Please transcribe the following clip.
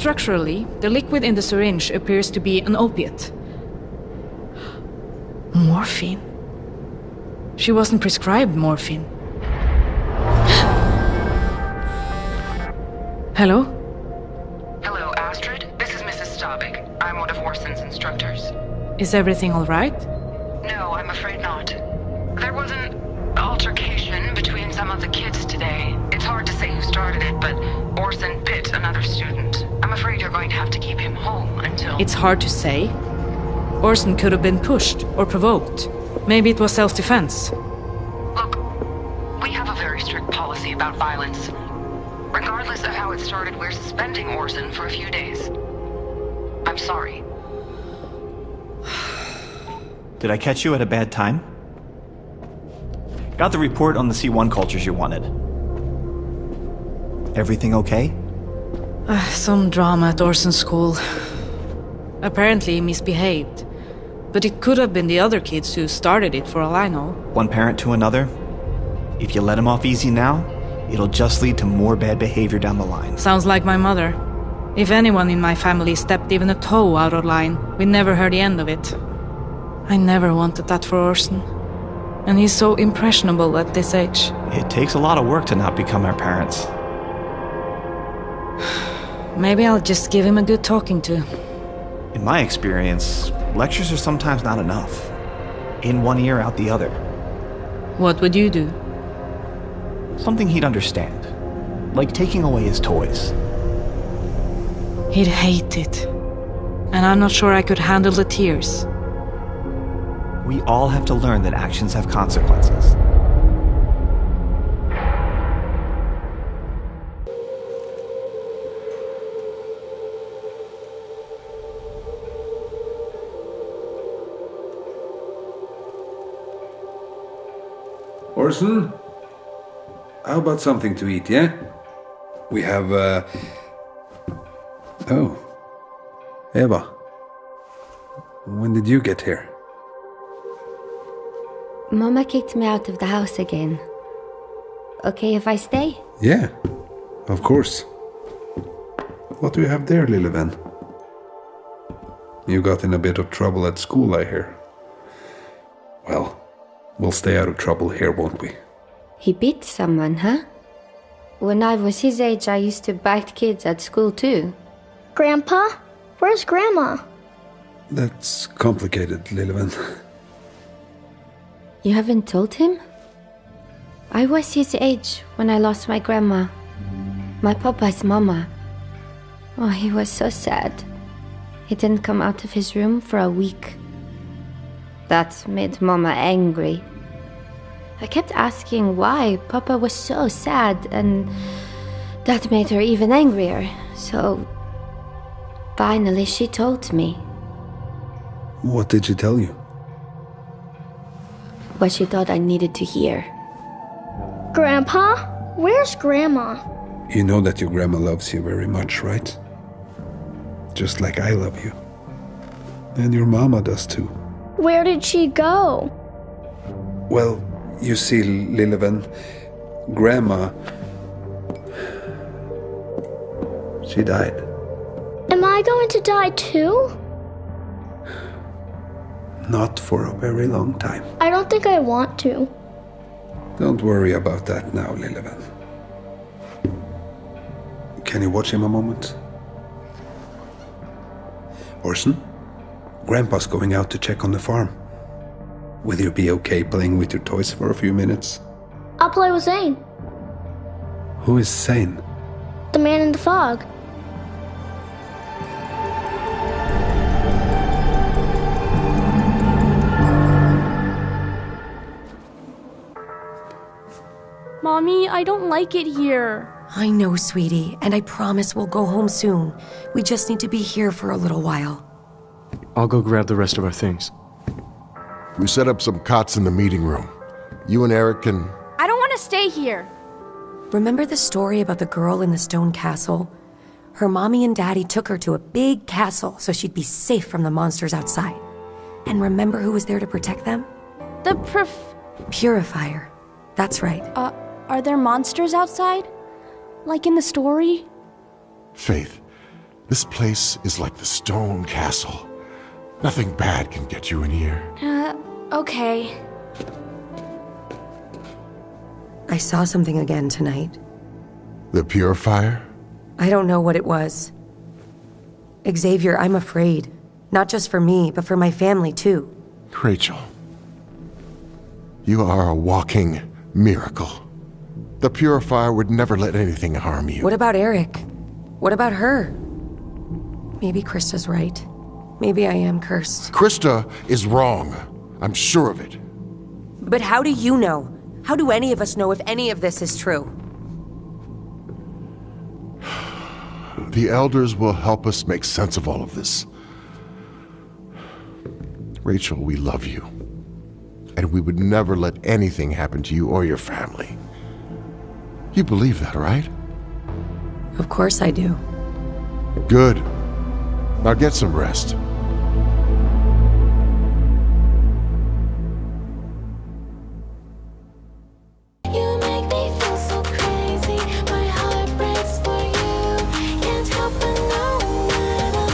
Structurally, the liquid in the syringe appears to be an opiate. Morphine? She wasn't prescribed morphine. Hello? Hello, Astrid. This is Mrs. Staubig. I'm one of Orson's instructors. Is everything all right? No, I'm afraid not. There was an altercation between some of the kids today. It's hard to say who started it, but Orson bit another student. I'm afraid you're going to have to keep him home until... It's hard to say. Orson could have been pushed or provoked. Maybe it was self-defense. Look, we have a very strict policy about violence. Regardless of how it started, we're suspending Orson for a few days. I'm sorry. Did I catch you at a bad time? Got the report on the C1 cultures you wanted. Everything okay? Some drama at Orson's school. Apparently he misbehaved. But it could have been the other kids who started it, for all I know. One parent to another? If you let him off easy now, it'll just lead to more bad behavior down the line. Sounds like my mother. If anyone in my family stepped even a toe out of line, we never heard the end of it. I never wanted that for Orson. And he's so impressionable at this age. It takes a lot of work to not become our parents. Maybe I'll just give him a good talking to. In my experience, lectures are sometimes not enough. In one ear, out the other. What would you do? Something he'd understand. Like taking away his toys. He'd hate it. And I'm not sure I could handle the tears. We all have to learn that actions have consequences. Orson? How about something to eat, yeah? We have, Oh. Eva. When did you get here? Mama kicked me out of the house again. Okay if I stay? Yeah, of course. What do you have there, Lilleven? You got in a bit of trouble at school, I hear. Well, we'll stay out of trouble here, won't we? He beat someone, huh? When I was his age, I used to bite kids at school too. Grandpa? Where's Grandma? That's complicated, Lilleven. You haven't told him? I was his age when I lost my grandma. My papa's mama. Oh, he was so sad. He didn't come out of his room for a week. That made Mama angry. I kept asking why Papa was so sad, and that made her even angrier. So finally she told me. What did she tell you? What she thought I needed to hear. Grandpa? Where's Grandma? You know that your grandma loves you very much, right? Just like I love you. And your mama does too. Where did she go? Well, you see, Lilleven, Grandma... she died. Am I going to die too? Not for a very long time. I don't think I want to. Don't worry about that now, Lilleven. Can you watch him a moment? Orson? Grandpa's going out to check on the farm. Will you be okay playing with your toys for a few minutes? I'll play with Zane, Who is Zane? the man in the fog. Mommy, I don't like it here. I know, sweetie, and I promise we'll go home soon. We just need to be here for a little while. I'll go grab the rest of our things. We set up some cots in the meeting room. You and Eric can... I don't want to stay here. Remember the story about the girl in the stone castle? Her mommy and daddy took her to a big castle so she'd be safe from the monsters outside. And remember who was there to protect them? The Purifier. That's right. Are there monsters outside? Like in the story? Faith, This place is like the stone castle. Nothing bad can get you in here. Okay. I saw something again tonight. The purifier? I don't know what it was. Xavier, I'm afraid. Not just for me, but for my family, too. Rachel, you are a walking miracle. The purifier would never let anything harm you. What about Eric? What about her? Maybe Krista's right. Maybe I am cursed. Krista is wrong. I'm sure of it. But how do you know? How do any of us know if any of this is true? The elders will help us make sense of all of this. Rachel, we love you. And we would never let anything happen to you or your family. You believe that, right? Of course I do. Good. Now get some rest.